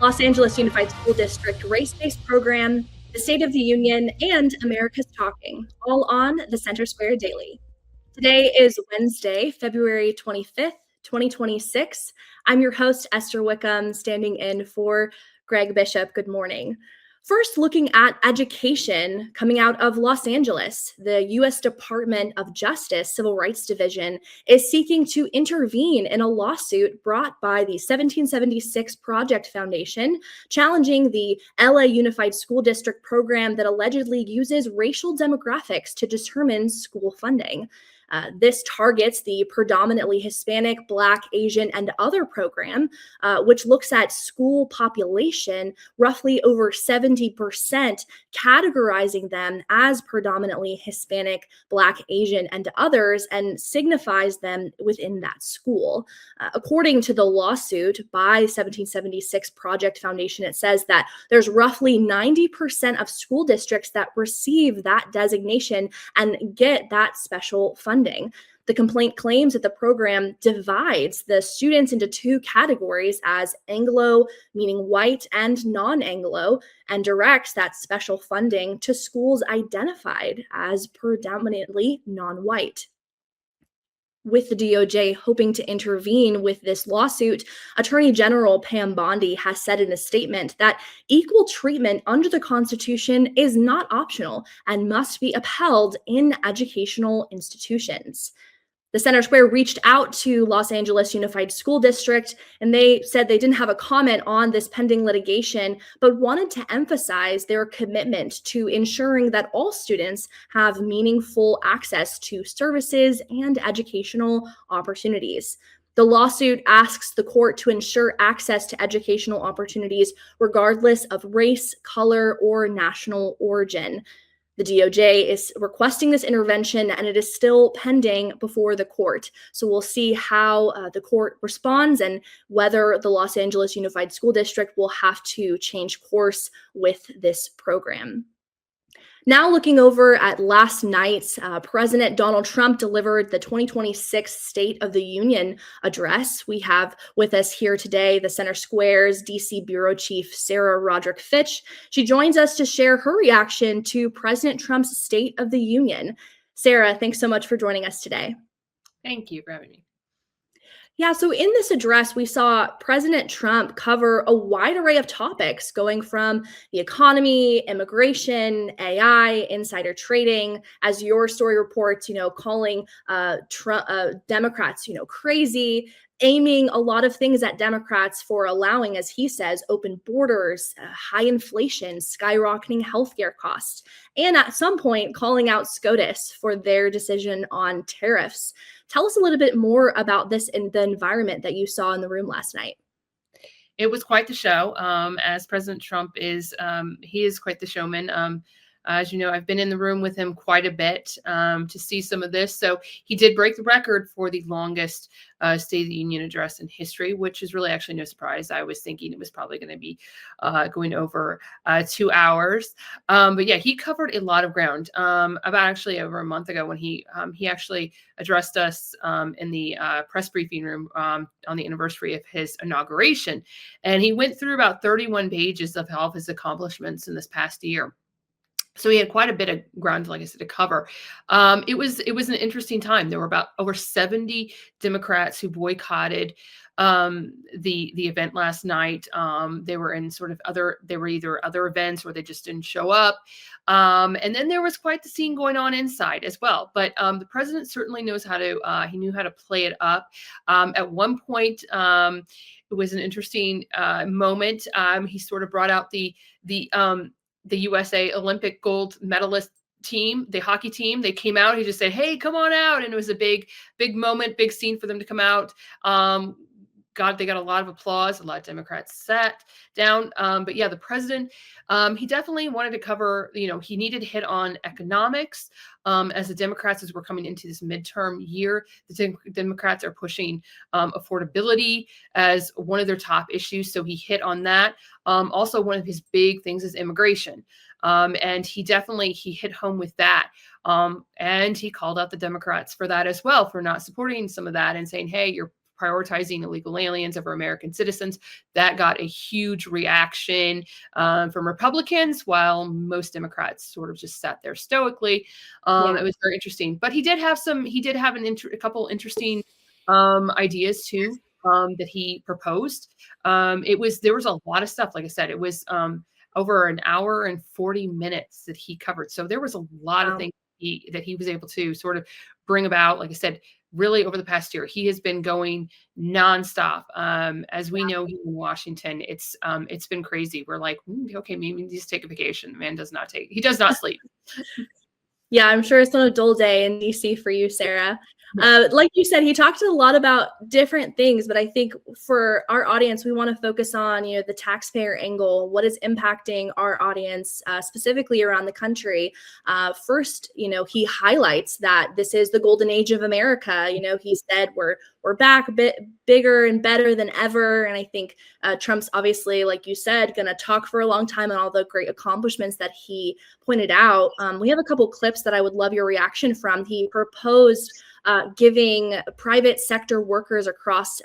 Los Angeles Unified School District race-based program, the State of the Union, and America's Talking, all on the Center Square Daily. Today is Wednesday, February 25th, 2026. I'm your host, Esther Wickham, standing in for Greg Bishop. Good morning. First, looking at education coming out of Los Angeles, the U.S. Department of Justice Civil Rights Division is seeking to intervene in a lawsuit brought by the 1776 Project Foundation, challenging the LA Unified School District program that allegedly uses racial demographics to determine school funding. This targets the predominantly Hispanic, Black, Asian, and other program, which looks at school population, roughly over 70%, categorizing them as predominantly Hispanic, Black, Asian, and others, and signifies them within that school. According to the lawsuit by 1776 Project Foundation, it says that there's roughly 90% of school districts that receive that designation and get that special funding. The complaint claims that the program divides the students into two categories as Anglo, meaning white, and non-Anglo, and directs that special funding to schools identified as predominantly non-white. With the DOJ hoping to intervene with this lawsuit, Attorney General Pam Bondi has said in a statement that equal treatment under the Constitution is not optional and must be upheld in educational institutions. The Center Square reached out to Los Angeles Unified School District, and they said they didn't have a comment on this pending litigation, but wanted to emphasize their commitment to ensuring that all students have meaningful access to services and educational opportunities. The lawsuit asks the court to ensure access to educational opportunities regardless of race, color, or national origin. The DOJ is requesting this intervention, and it is still pending before the court. So we'll see how the court responds and whether the Los Angeles Unified School District will have to change course with this program. Now looking over at last night, President Donald Trump delivered the 2026 State of the Union address. We have with us here today the Center Square's DC Bureau Chief, Sarah Roderick-Fitch. She joins us to share her reaction to President Trump's State of the Union. Sarah, thanks so much for joining us today. Thank you for having me. Yeah, so in this address, we saw President Trump cover a wide array of topics, going from the economy, immigration, AI, insider trading, as your story reports, calling Democrats, crazy, aiming a lot of things at Democrats for allowing, as he says, open borders, high inflation, skyrocketing healthcare costs, and at some point calling out SCOTUS for their decision on tariffs. Tell us a little bit more about this and the environment that you saw in the room last night. It was quite the show. As President Trump is, he is quite the showman. As you know, I've been in the room with him quite a bit to see some of this. So he did break the record for the longest State of the Union address in history, which is really actually no surprise. I was thinking it was probably going to be going over 2 hours. But yeah, he covered a lot of ground. About actually over a month ago when he actually addressed us in the press briefing room on the anniversary of his inauguration. And he went through about 31 pages of all of his accomplishments in this past year. So he had quite a bit of ground, like I said, to cover. It was an interesting time. There were about over 70 Democrats who boycotted the event last night. They were in they were either other events or they just didn't show up. And then there was quite the scene going on inside as well. But the president certainly knows how to, he knew how to play it up. At one point, it was an interesting moment. He sort of brought out the USA Olympic gold medalist team, the hockey team. They came out. He just said, "Hey, come on out." And it was a big moment, big scene for them to come out. They got a lot of applause. A lot of Democrats sat down. But yeah, the president, he definitely wanted to cover, he needed to hit on economics. As the Democrats, as we're coming into this midterm year, the Democrats are pushing affordability as one of their top issues. So he hit on that. Also, one of his big things is immigration. And he hit home with that. And he called out the Democrats for that as well, for not supporting some of that and saying, hey, you're prioritizing illegal aliens over American citizens. That got a huge reaction from Republicans, while most Democrats sort of just sat there stoically. Yeah. It was very interesting, but he did have a couple interesting ideas too that he proposed. There was a lot of stuff. Like I said, it was over an hour and 40 minutes that he covered. So there was a lot of Wow. things that he was able to sort of bring about. Like I said, really over the past year, he has been going nonstop. As we know here in Washington, it's been crazy. We're like, okay, maybe just take a vacation. The man he does not sleep. Yeah, I'm sure it's not a dull day in DC for you, Sarah. Like you said, he talked a lot about different things, but I think for our audience, we want to focus on, the taxpayer angle, what is impacting our audience, specifically around the country. First, he highlights that this is the golden age of America. He said we're back a bit bigger and better than ever, and I think Trump's obviously, like you said, going to talk for a long time on all the great accomplishments that he pointed out. We have a couple clips that I would love your reaction from. He proposed giving private sector workers across,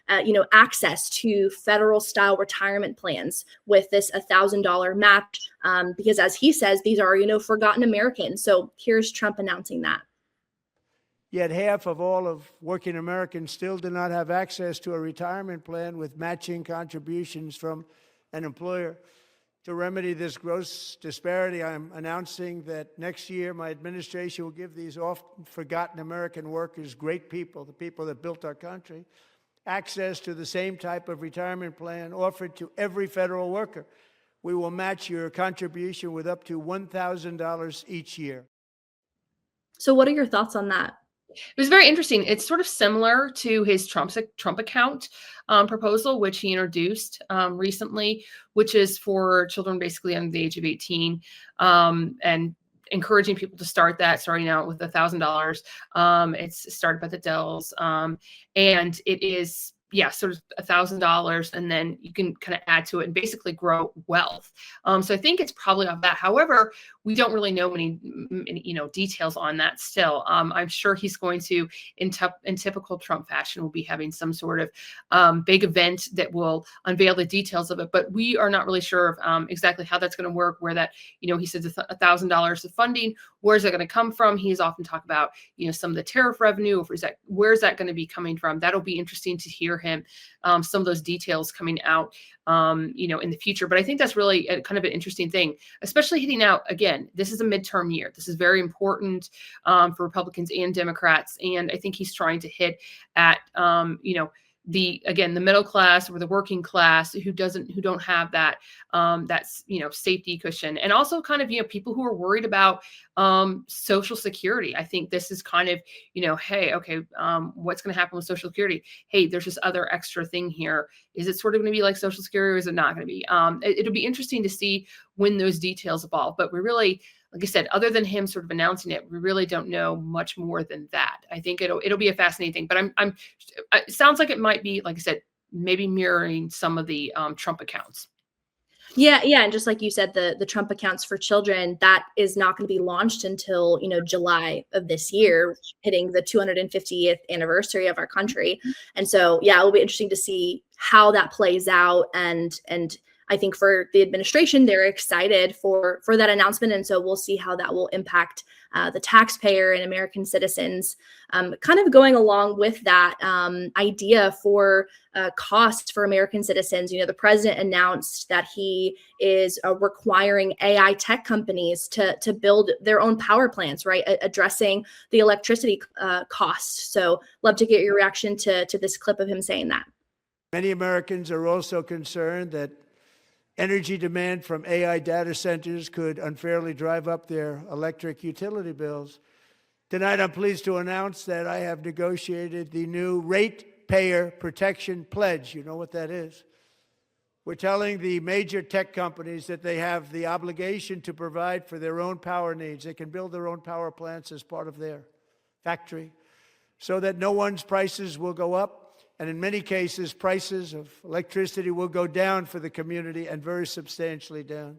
access to federal style retirement plans with this $1,000 match, because as he says, these are, forgotten Americans. So here's Trump announcing that. Yet half of all of working Americans still do not have access to a retirement plan with matching contributions from an employer. To remedy this gross disparity, I'm announcing that next year my administration will give these often forgotten American workers, great people, the people that built our country, access to the same type of retirement plan offered to every federal worker. We will match your contribution with up to $1,000 each year. So what are your thoughts on that? It was very interesting. It's sort of similar to his Trump account proposal, which he introduced recently, which is for children basically under the age of 18, and encouraging people to starting out with $1,000. It's started by the Dells, and it is sort of $1,000, and then you can kind of add to it and basically grow wealth. So I think it's probably off that. However, we don't really know many details on that still. I'm sure he's going to, in typical Trump fashion, will be having some sort of big event that will unveil the details of it. But we are not really sure of exactly how that's going to work. Where that, he says $1,000 of funding. Where's that going to come from? He's often talked about, some of the tariff revenue. Where's that going to be coming from? That'll be interesting to hear him, some of those details coming out, in the future. But I think that's really kind of an interesting thing, especially hitting out again. This is a midterm year. This is very important for Republicans and Democrats, and I think he's trying to hit at the middle class or the working class who don't have that safety cushion, and also kind of people who are worried about Social Security. I think this is kind of hey, okay, what's going to happen with Social Security? Hey, there's this other extra thing here. Is it sort of going to be like Social Security, or is it not going to be? It'll be interesting to see when those details evolve. But we really, like I said, other than him sort of announcing it, we really don't know much more than that. I think it'll be a fascinating thing. But it sounds like it might be, like I said, maybe mirroring some of the Trump accounts. Yeah, and just like you said, the Trump accounts for children, that is not going to be launched until July of this year, hitting the 250th anniversary of our country. And so, it will be interesting to see how that plays out. And I think for the administration, they're excited for that announcement, and so we'll see how that will impact the taxpayer and American citizens. Kind of going along with that idea for cost for American citizens, the president announced that he is requiring AI tech companies to build their own power plants, right, addressing the electricity cost. So, love to get your reaction to this clip of him saying that. Many Americans are also concerned that energy demand from AI data centers could unfairly drive up their electric utility bills. Tonight, I'm pleased to announce that I have negotiated the new Ratepayer Protection Pledge. You know what that is? We're telling the major tech companies that they have the obligation to provide for their own power needs. They can build their own power plants as part of their factory so that no one's prices will go up. And in many cases, prices of electricity will go down for the community, and very substantially down.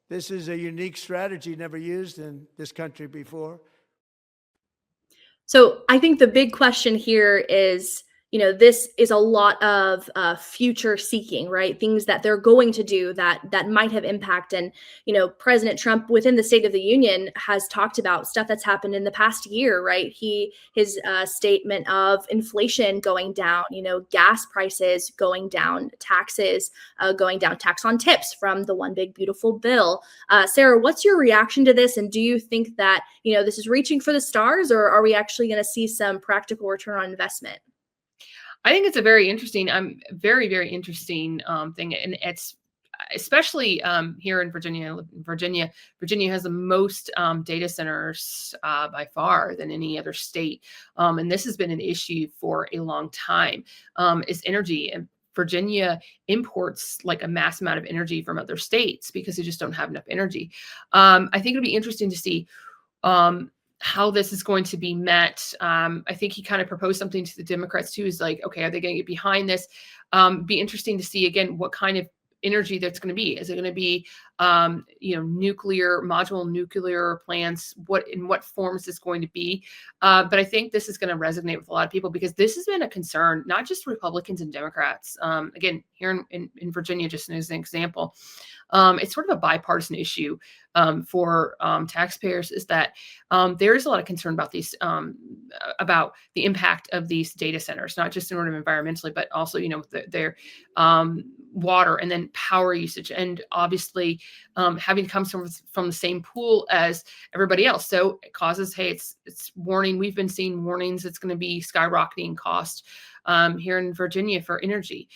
This is a unique strategy never used in this country before. So I think the big question here is, this is a lot of future seeking, right? Things that they're going to do that might have impact. And President Trump within the State of the Union has talked about stuff that's happened in the past year, right? His statement of inflation going down, gas prices going down, taxes going down, tax on tips from the One Big Beautiful Bill. Sarah, what's your reaction to this? And do you think that this is reaching for the stars, or are we actually going to see some practical return on investment? I think it's a very interesting, very, very interesting thing. And it's especially here in Virginia. Virginia has the most data centers by far than any other state. And this has been an issue for a long time, is energy. And Virginia imports like a mass amount of energy from other states because they just don't have enough energy. I think it'll be interesting to see how this is going to be met. I think he kind of proposed something to the Democrats too, is like, okay, are they going to get behind this? Be interesting to see again, what kind of energy that's going to be. Is it going to be, modular nuclear plants? In what form is this going to be? But I think this is going to resonate with a lot of people because this has been a concern, not just Republicans and Democrats. Again, here in Virginia, just as an example, it's sort of a bipartisan issue for taxpayers, is that there is a lot of concern about these, about the impact of these data centers, not just in order of environmentally, but also, their water and then power usage, and obviously having to come from the same pool as everybody else. So it causes, hey, it's warning. We've been seeing warnings. It's going to be skyrocketing cost here in Virginia for energy.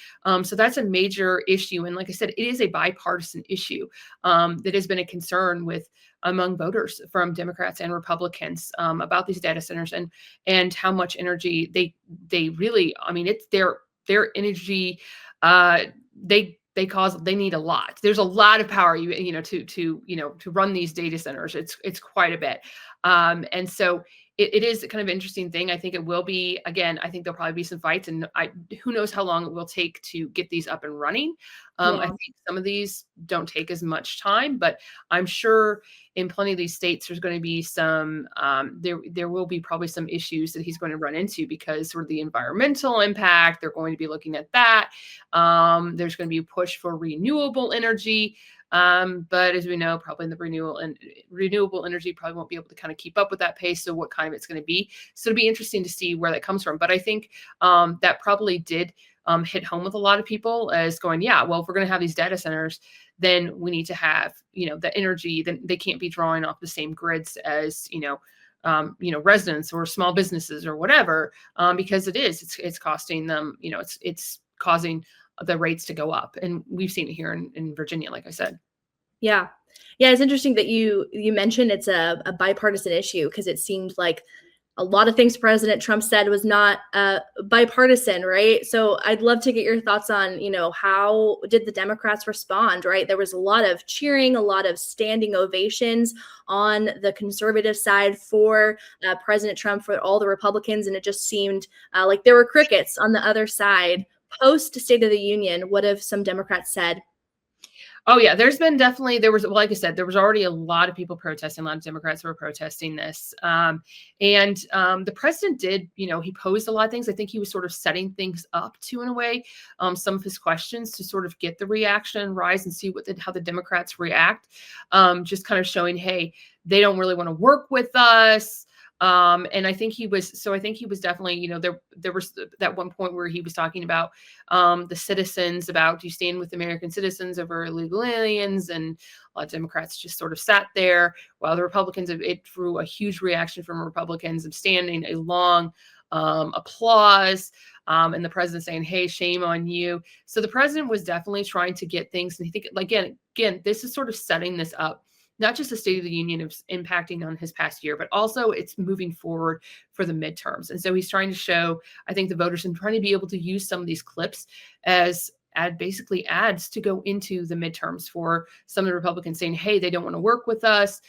So that's a major issue. And like I said, it is a bipartisan issue that has been a concern among voters from Democrats and Republicans about these data centers and how much energy they really, I mean, it's their energy. They need a lot. There's a lot of power, to run these data centers. It's quite a bit. And so it is a kind of interesting thing. I think it will be, again, I think there'll probably be some fights, and who knows how long it will take to get these up and running. I think some of these don't take as much time, but I'm sure in plenty of these states, there's going to be some, there will be probably some issues that he's going to run into because sort of the environmental impact, they're going to be looking at that. There's going to be a push for renewable energy. But as we know, probably in the renewable energy probably won't be able to kind of keep up with that pace. So what kind of it's going to be. So it'll be interesting to see where that comes from. But I think that probably did hit home with a lot of people as going, yeah, well, if we're going to have these data centers, then we need to have, the energy. Then they can't be drawing off the same grids as, residents or small businesses or whatever, because it's costing them, it's causing the rates to go up. And we've seen it here in Virginia, like I said. Yeah. It's interesting that you mentioned it's a bipartisan issue, because it seemed like a lot of things President Trump said was not bipartisan, right? So I'd love to get your thoughts on, how did the Democrats respond, right? There was a lot of cheering, a lot of standing ovations on the conservative side for President Trump, for all the Republicans, and it just seemed like there were crickets on the other side. Post State of the Union, what have some Democrats said? Oh yeah, like I said, there was already a lot of people protesting. A lot of Democrats were protesting this. And the president did, he posed a lot of things. I think he was sort of setting things up in a way, some of his questions to sort of get the reaction and rise and see how the Democrats react. Just kind of showing, hey, they don't really want to work with us. And I think he was definitely, there was that one point where he was talking about the citizens, about, do you stand with American citizens over illegal aliens? And a lot of Democrats just sort of sat there while the Republicans, it drew a huge reaction from Republicans of standing, a long applause, and the president saying, hey, shame on you. So the president was definitely trying to get things. And I think, again, this is sort of setting this up. Not just the State of the Union is impacting on his past year, but also it's moving forward for the midterms. And so he's trying to show, I think, the voters, and trying to be able to use some of these clips as basically ads to go into the midterms for some of the Republicans, saying, hey, they don't want to work with us.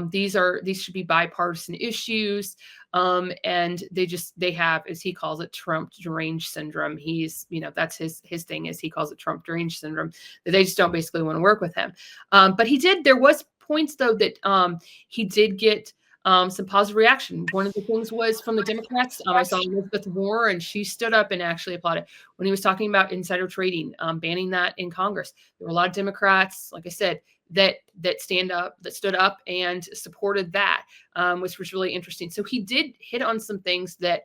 These should be bipartisan issues. And they have, as he calls it, Trump deranged syndrome. He's, that's his thing, is he calls it Trump deranged syndrome, that they just don't basically want to work with him. But there was points though that he did get some positive reaction. One of the things was from the Democrats. I saw Elizabeth Warren, and she stood up and actually applauded when he was talking about insider trading, banning that in Congress. There were a lot of Democrats, like I said, that stood up and supported that, which was really interesting. So he did hit on some things that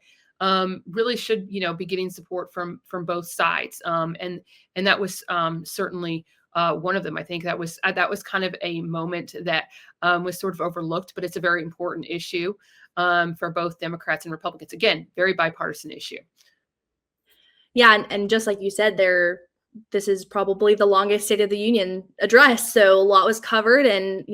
really should, be getting support from both sides. And that was certainly one of them. I think that was kind of a moment that was sort of overlooked, but it's a very important issue for both Democrats and Republicans. Again, very bipartisan issue. Yeah, and just like you said, this is probably the longest State of the Union address. So a lot was covered. And,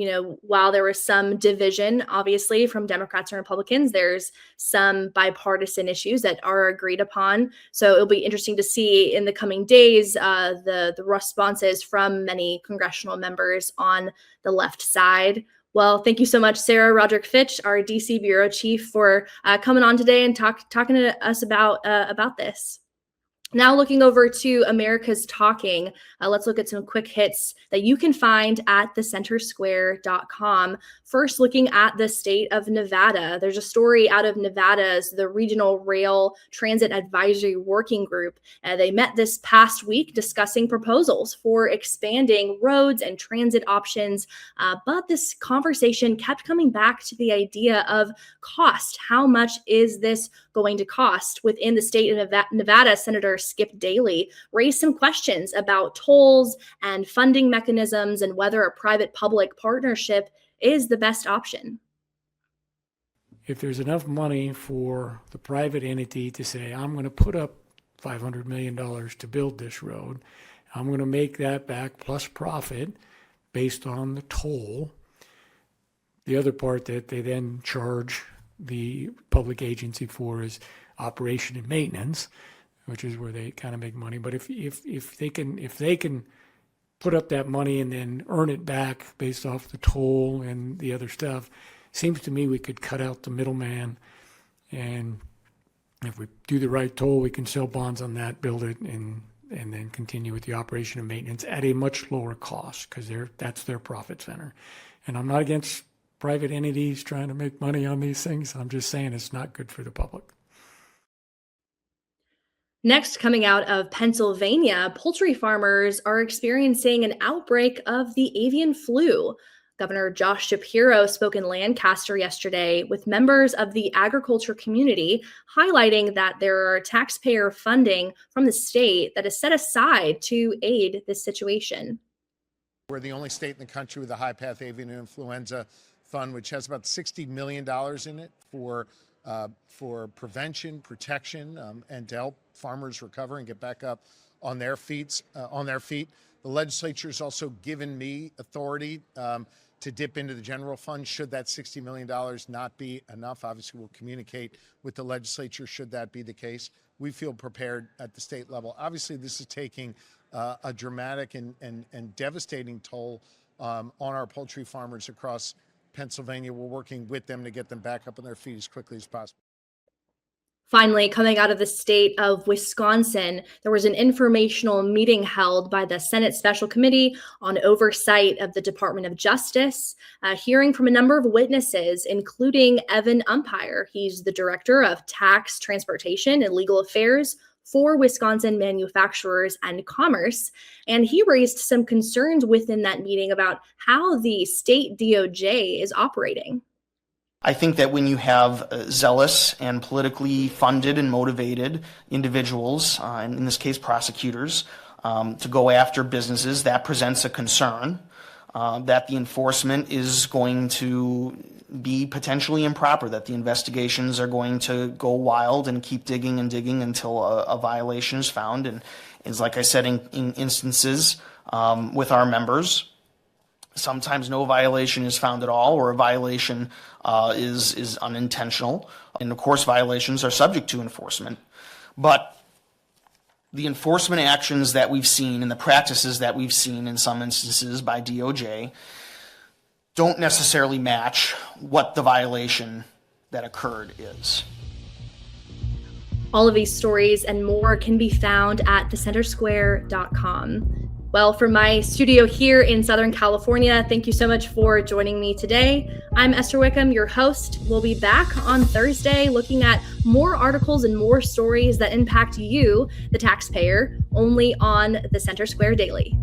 while there was some division, obviously, from Democrats and Republicans, there's some bipartisan issues that are agreed upon. So it'll be interesting to see in the coming days the responses from many congressional members on the left side. Well, thank you so much, Sarah Roderick-Fitch, our DC Bureau Chief, for coming on today and talking to us about this. Now looking over to America's Talking, let's look at some quick hits that you can find at thecentersquare.com. First, looking at the state of Nevada. There's a story out of Nevada's the Regional Rail Transit Advisory Working Group. They met this past week discussing proposals for expanding roads and transit options, but this conversation kept coming back to the idea of cost. How much is this going to cost? Within the state of Nevada, Senator Skip Daly raised some questions about tolls and funding mechanisms and whether a private-public partnership is the best option. If there's enough money for the private entity to say, I'm going to put up $500 million to build this road, I'm going to make that back plus profit based on the toll. The other part that they then charge the public agency for is operation and maintenance, which is where they kind of make money. But if they can put up that money and then earn it back based off the toll and the other stuff, seems to me we could cut out the middleman. And if we do the right toll, we can sell bonds on that, build it, and then continue with the operation and maintenance at a much lower cost, because that's their profit center. And I'm not against private entities trying to make money on these things. I'm just saying it's not good for the public. Next, coming out of Pennsylvania, poultry farmers are experiencing an outbreak of the avian flu. Governor Josh Shapiro spoke in Lancaster yesterday with members of the agriculture community, highlighting that there are taxpayer funding from the state that is set aside to aid this situation. We're the only state in the country with a high-path avian influenza fund, which has about $60 million in it for prevention, protection, and to help farmers recover and get back up on their feet. The legislature has also given me authority to dip into the general fund should that $60 million not be enough. Obviously, we'll communicate with the legislature should that be the case. We feel prepared at the state level. Obviously, this is taking a dramatic and devastating toll on our poultry farmers across Pennsylvania. We're working with them to get them back up on their feet as quickly as possible. Finally, coming out of the state of Wisconsin, there was an informational meeting held by the Senate Special Committee on Oversight of the Department of Justice, hearing from a number of witnesses, including Evan Umpire. He's the Director of Tax, Transportation, and Legal Affairs for Wisconsin Manufacturers and Commerce. And he raised some concerns within that meeting about how the state DOJ is operating. I think that when you have zealous and politically funded and motivated individuals, and in this case prosecutors, to go after businesses, that presents a concern that the enforcement is going to be potentially improper, that the investigations are going to go wild and keep digging and digging until a violation is found. And it's like I said, in instances with our members, sometimes no violation is found at all, or a violation is unintentional. And of course, violations are subject to enforcement. But the enforcement actions that we've seen and the practices that we've seen in some instances by DOJ don't necessarily match what the violation that occurred is. All of these stories and more can be found at thecentersquare.com. Well, from my studio here in Southern California, thank you so much for joining me today. I'm Esther Wickham, your host. We'll be back on Thursday looking at more articles and more stories that impact you, the taxpayer, only on the Center Square Daily.